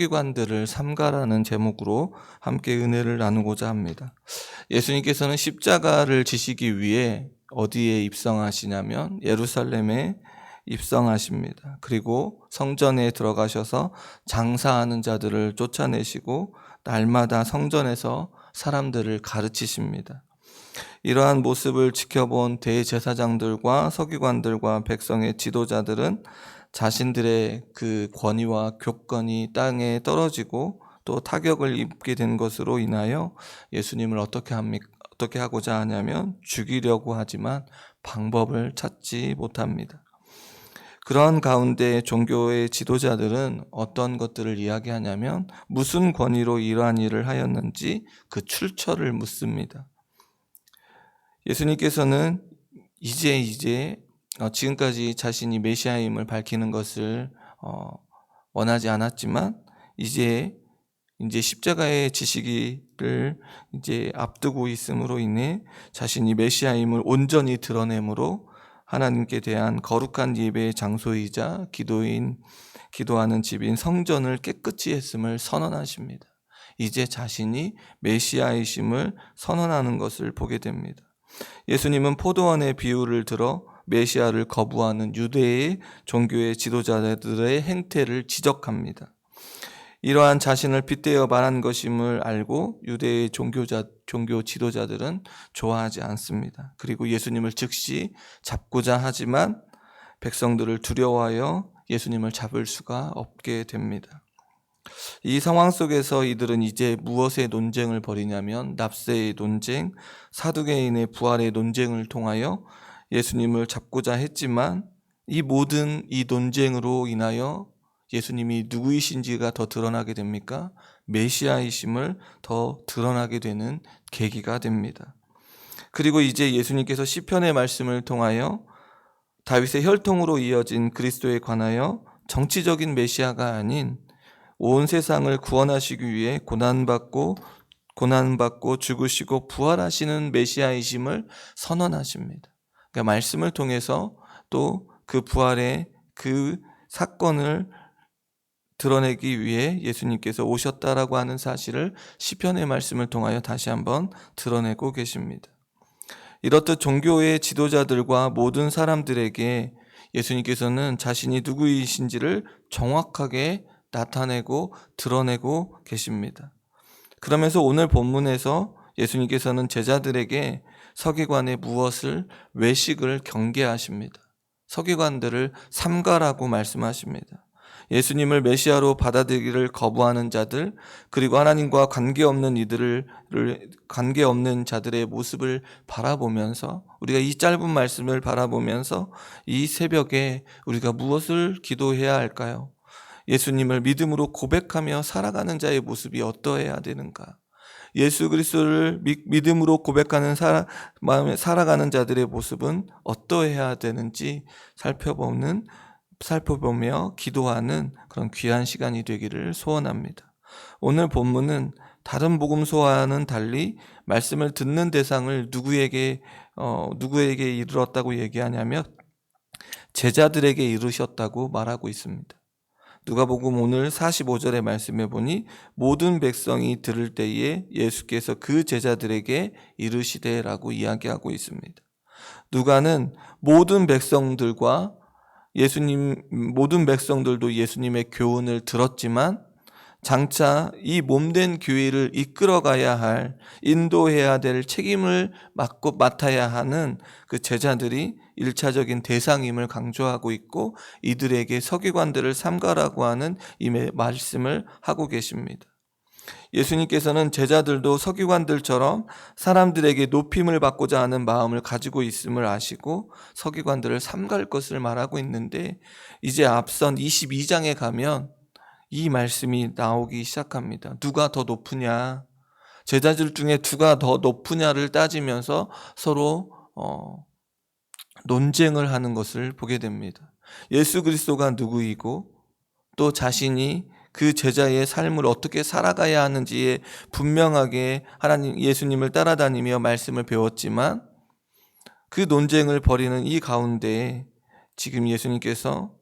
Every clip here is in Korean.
서기관들을 삼가라는 제목으로 함께 은혜를 나누고자 합니다. 예수님께서는 십자가를 지시기 위해 어디에 입성하시냐면 예루살렘에 입성하십니다. 그리고 성전에 들어가셔서 장사하는 자들을 쫓아내시고 날마다 성전에서 사람들을 가르치십니다. 이러한 모습을 지켜본 대제사장들과 서기관들과 백성의 지도자들은 자신들의 그 권위와 교권이 땅에 떨어지고 또 타격을 입게 된 것으로 인하여 예수님을 어떻게 하고자 하냐면 죽이려고 하지만 방법을 찾지 못합니다. 그런 가운데 종교의 지도자들은 어떤 것들을 이야기하냐면 무슨 권위로 이러한 일을 하였는지 그 출처를 묻습니다. 예수님께서는 이제 지금까지 자신이 메시아임을 밝히는 것을 원하지 않았지만 이제 십자가의 지시기를 이제 앞두고 있음으로 인해 자신이 메시아임을 온전히 드러내므로 하나님께 대한 거룩한 예배의 장소이자 기도하는 집인 성전을 깨끗이 했음을 선언하십니다. 이제 자신이 메시아이심을 선언하는 것을 보게 됩니다. 예수님은 포도원의 비유를 들어 메시아를 거부하는 유대의 종교의 지도자들의 행태를 지적합니다. 이러한 자신을 빗대어 말한 것임을 알고 유대의 종교 지도자들은 좋아하지 않습니다. 그리고 예수님을 즉시 잡고자 하지만 백성들을 두려워하여 예수님을 잡을 수가 없게 됩니다. 이 상황 속에서 이들은 이제 무엇의 논쟁을 벌이냐면 납세의 논쟁, 사두개인의 부활의 논쟁을 통하여 예수님을 잡고자 했지만 이 모든 이 논쟁으로 인하여 예수님이 누구이신지가 더 드러나게 됩니까? 메시아이심을 더 드러나게 되는 계기가 됩니다. 그리고 이제 예수님께서 시편의 말씀을 통하여 다윗의 혈통으로 이어진 그리스도에 관하여 정치적인 메시아가 아닌 온 세상을 구원하시기 위해 고난받고 죽으시고 부활하시는 메시아이심을 선언하십니다. 그러니까 말씀을 통해서 또 그 부활의 그 사건을 드러내기 위해 예수님께서 오셨다라고 하는 사실을 시편의 말씀을 통하여 다시 한번 드러내고 계십니다. 이렇듯 종교의 지도자들과 모든 사람들에게 예수님께서는 자신이 누구이신지를 정확하게 나타내고 드러내고 계십니다. 그러면서 오늘 본문에서 예수님께서는 제자들에게 서기관의 외식을 경계하십니다. 서기관들을 삼가라고 말씀하십니다. 예수님을 메시아로 받아들이기를 거부하는 자들, 그리고 하나님과 관계없는 자들의 모습을 바라보면서 우리가 이 짧은 말씀을 바라보면서 이 새벽에 우리가 무엇을 기도해야 할까요? 예수님을 믿음으로 고백하며 살아가는 자의 모습이 어떠해야 되는가? 예수 그리스도를 믿음으로 고백하는 마음에 살아가는 자들의 모습은 어떠해야 되는지 살펴보며 기도하는 그런 귀한 시간이 되기를 소원합니다. 오늘 본문은 다른 복음서와는 달리 말씀을 듣는 대상을 누구에게 이르렀다고 얘기하냐면 제자들에게 이르셨다고 말하고 있습니다. 누가복음 오늘 45절의 말씀에 보니 모든 백성이 들을 때에 예수께서 그 제자들에게 이르시되라고 이야기하고 있습니다. 누가는 모든 백성들도 예수님의 교훈을 들었지만 장차 이 몸된 교회를 이끌어가야 할, 인도해야 될 책임을 맡아야 하는 그 제자들이 1차적인 대상임을 강조하고 있고 이들에게 서기관들을 삼가라고 하는 이 말씀을 하고 계십니다. 예수님께서는 제자들도 서기관들처럼 사람들에게 높임을 받고자 하는 마음을 가지고 있음을 아시고 서기관들을 삼갈 것을 말하고 있는데 이제 앞선 22장에 가면 이 말씀이 나오기 시작합니다. 누가 더 높으냐? 제자들 중에 누가 더 높으냐를 따지면서 서로 논쟁을 하는 것을 보게 됩니다. 예수 그리스도가 누구이고 또 자신이 그 제자의 삶을 어떻게 살아가야 하는지에 분명하게 예수님을 따라다니며 말씀을 배웠지만 그 논쟁을 벌이는 이 가운데 지금 예수님께서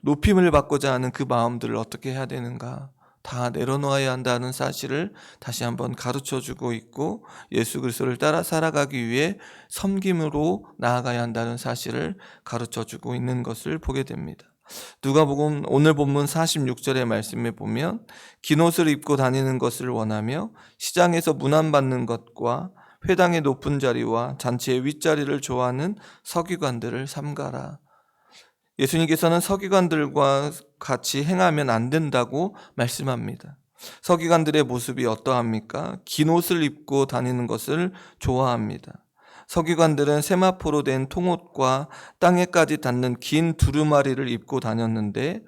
높임을 받고자 하는 그 마음들을 어떻게 해야 되는가, 다 내려놓아야 한다는 사실을 다시 한번 가르쳐주고 있고, 예수 그리스도를 따라 살아가기 위해 섬김으로 나아가야 한다는 사실을 가르쳐주고 있는 것을 보게 됩니다. 누가복음 오늘 본문 46절의 말씀에 보면, 긴 옷을 입고 다니는 것을 원하며 시장에서 문안받는 것과 회당의 높은 자리와 잔치의 윗자리를 좋아하는 서기관들을 삼가라. 예수님께서는 서기관들과 같이 행하면 안 된다고 말씀합니다. 서기관들의 모습이 어떠합니까? 긴 옷을 입고 다니는 것을 좋아합니다. 서기관들은 세마포로 된 통옷과 땅에까지 닿는 긴 두루마리를 입고 다녔는데,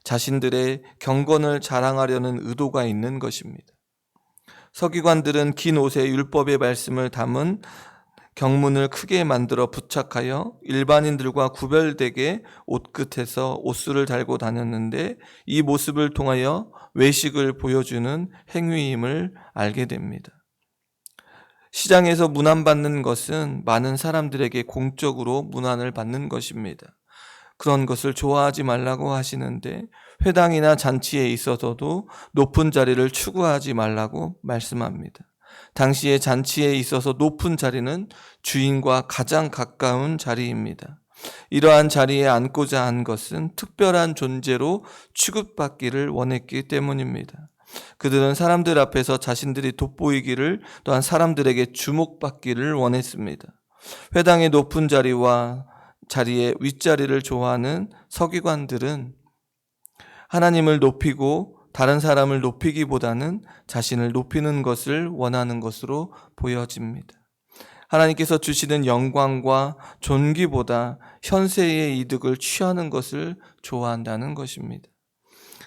자신들의 경건을 자랑하려는 의도가 있는 것입니다. 서기관들은 긴 옷에 율법의 말씀을 담은 경문을 크게 만들어 부착하여 일반인들과 구별되게 옷끝에서 옷수를 달고 다녔는데, 이 모습을 통하여 외식을 보여주는 행위임을 알게 됩니다. 시장에서 문안받는 것은 많은 사람들에게 공적으로 문안을 받는 것입니다. 그런 것을 좋아하지 말라고 하시는데, 회당이나 잔치에 있어서도 높은 자리를 추구하지 말라고 말씀합니다. 당시의 잔치에 있어서 높은 자리는 주인과 가장 가까운 자리입니다. 이러한 자리에 앉고자 한 것은 특별한 존재로 취급받기를 원했기 때문입니다. 그들은 사람들 앞에서 자신들이 돋보이기를, 또한 사람들에게 주목받기를 원했습니다. 회당의 높은 자리와 자리의 윗자리를 좋아하는 서기관들은 하나님을 높이고 다른 사람을 높이기보다는 자신을 높이는 것을 원하는 것으로 보여집니다. 하나님께서 주시는 영광과 존귀보다 현세의 이득을 취하는 것을 좋아한다는 것입니다.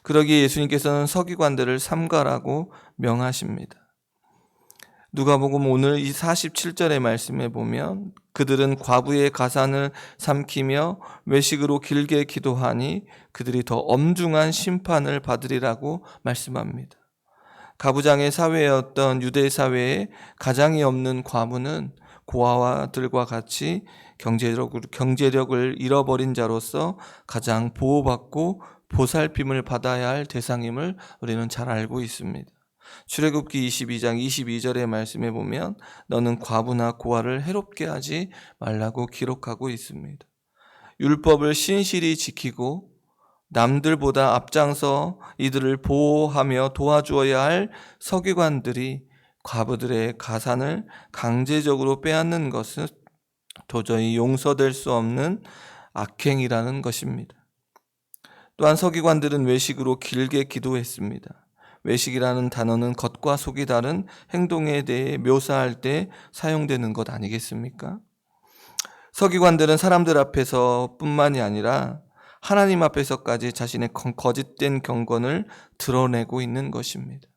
그러기에 예수님께서는 서기관들을 삼가라고 명하십니다. 누가복음 오늘 이 47절의 말씀에 보면, 그들은 과부의 가산을 삼키며 외식으로 길게 기도하니 그들이 더 엄중한 심판을 받으리라고 말씀합니다. 가부장의 사회였던 유대 사회에 가장이 없는 과부는 고아들과 같이 경제력을 잃어버린 자로서 가장 보호받고 보살핌을 받아야 할 대상임을 우리는 잘 알고 있습니다. 출애굽기 22장 22절의 말씀에 보면, 너는 과부나 고아를 해롭게 하지 말라고 기록하고 있습니다. 율법을 신실히 지키고 남들보다 앞장서 이들을 보호하며 도와주어야 할 서기관들이 과부들의 가산을 강제적으로 빼앗는 것은 도저히 용서될 수 없는 악행이라는 것입니다. 또한 서기관들은 외식으로 길게 기도했습니다. 외식이라는 단어는 겉과 속이 다른 행동에 대해 묘사할 때 사용되는 것 아니겠습니까? 서기관들은 사람들 앞에서 뿐만이 아니라 하나님 앞에서까지 자신의 거짓된 경건을 드러내고 있는 것입니다.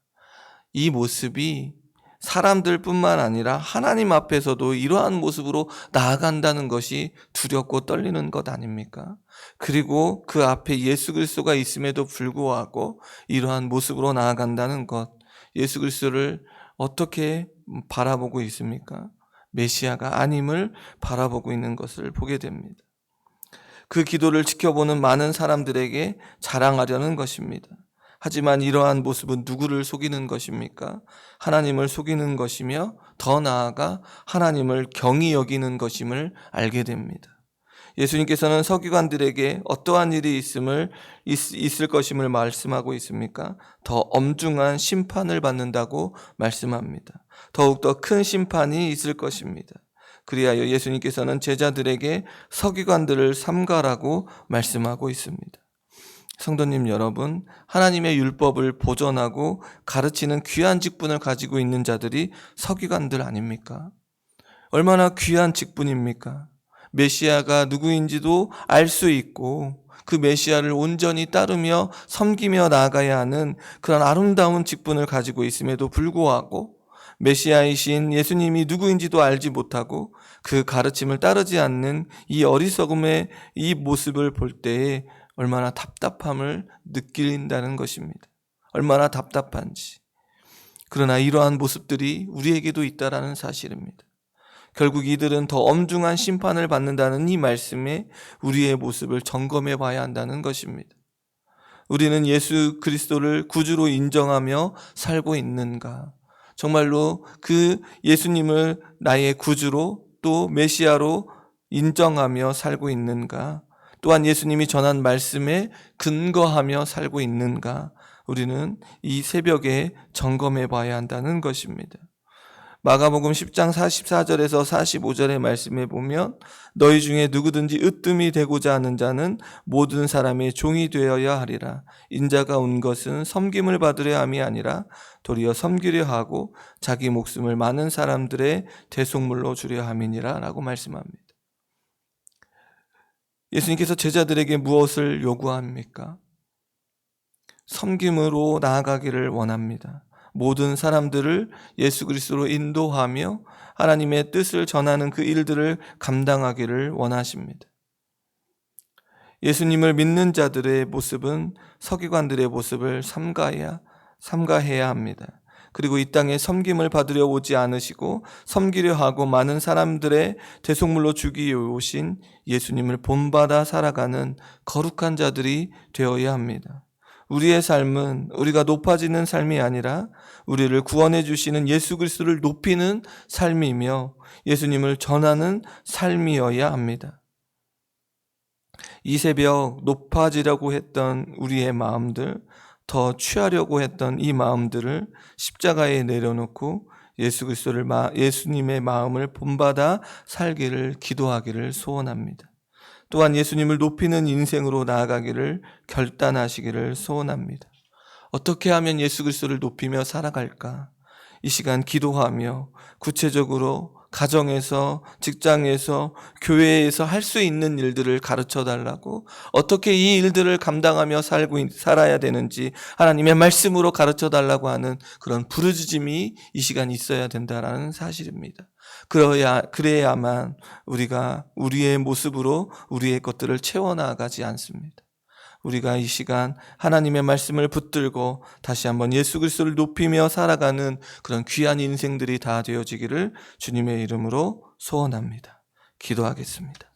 이 모습이 사람들뿐만 아니라 하나님 앞에서도 이러한 모습으로 나아간다는 것이 두렵고 떨리는 것 아닙니까? 그리고 그 앞에 예수 그리스도가 있음에도 불구하고 이러한 모습으로 나아간다는 것, 예수 그리스도를 어떻게 바라보고 있습니까? 메시아가 아님을 바라보고 있는 것을 보게 됩니다. 그 기도를 지켜보는 많은 사람들에게 자랑하려는 것입니다. 하지만 이러한 모습은 누구를 속이는 것입니까? 하나님을 속이는 것이며, 더 나아가 하나님을 경히 여기는 것임을 알게 됩니다. 예수님께서는 서기관들에게 어떠한 일이 있을 것임을 말씀하고 있습니까? 더 엄중한 심판을 받는다고 말씀합니다. 더욱더 큰 심판이 있을 것입니다. 그리하여 예수님께서는 제자들에게 서기관들을 삼가라고 말씀하고 있습니다. 성도님 여러분, 하나님의 율법을 보존하고 가르치는 귀한 직분을 가지고 있는 자들이 서기관들 아닙니까? 얼마나 귀한 직분입니까? 메시아가 누구인지도 알 수 있고 그 메시아를 온전히 따르며 섬기며 나아가야 하는 그런 아름다운 직분을 가지고 있음에도 불구하고, 메시아이신 예수님이 누구인지도 알지 못하고 그 가르침을 따르지 않는 이 어리석음의 이 모습을 볼 때에 얼마나 답답함을 느낀다는 것입니다. 얼마나 답답한지. 그러나 이러한 모습들이 우리에게도 있다라는 사실입니다. 결국 이들은 더 엄중한 심판을 받는다는 이 말씀에 우리의 모습을 점검해 봐야 한다는 것입니다. 우리는 예수 그리스도를 구주로 인정하며 살고 있는가? 정말로 그 예수님을 나의 구주로 또 메시아로 인정하며 살고 있는가? 또한 예수님이 전한 말씀에 근거하며 살고 있는가? 우리는 이 새벽에 점검해 봐야 한다는 것입니다. 마가복음 10장 44절에서 45절의 말씀에 보면 너희 중에 누구든지 으뜸이 되고자 하는 자는 모든 사람의 종이 되어야 하리라. 인자가 온 것은 섬김을 받으려 함이 아니라 도리어 섬기려 하고 자기 목숨을 많은 사람들의 대속물로 주려 함이니라 라고 말씀합니다. 예수님께서 제자들에게 무엇을 요구합니까? 섬김으로 나아가기를 원합니다. 모든 사람들을 예수 그리스도로 인도하며 하나님의 뜻을 전하는 그 일들을 감당하기를 원하십니다. 예수님을 믿는 자들의 모습은 서기관들의 모습을 삼가해야 합니다. 그리고 이 땅에 섬김을 받으려 오지 않으시고 섬기려 하고 많은 사람들의 대속물로 주기 오신 예수님을 본받아 살아가는 거룩한 자들이 되어야 합니다. 우리의 삶은 우리가 높아지는 삶이 아니라 우리를 구원해 주시는 예수 그리스도를 높이는 삶이며 예수님을 전하는 삶이어야 합니다. 이 새벽 높아지려고 했던 우리의 마음들, 더 취하려고 했던 이 마음들을 십자가에 내려놓고 예수님의 마음을 본받아 살기를 기도하기를 소원합니다. 또한 예수님을 높이는 인생으로 나아가기를 결단하시기를 소원합니다. 어떻게 하면 예수 그리스도를 높이며 살아갈까? 이 시간 기도하며 구체적으로 가정에서, 직장에서, 교회에서 할 수 있는 일들을 가르쳐 달라고, 어떻게 이 일들을 감당하며 살아야 되는지 하나님의 말씀으로 가르쳐 달라고 하는 그런 부르짖음이 이 시간 있어야 된다라는 사실입니다. 그래야만 우리가 우리의 모습으로 우리의 것들을 채워나가지 않습니다. 우리가 이 시간 하나님의 말씀을 붙들고 다시 한번 예수 그리스도를 높이며 살아가는 그런 귀한 인생들이 다 되어지기를 주님의 이름으로 소원합니다. 기도하겠습니다.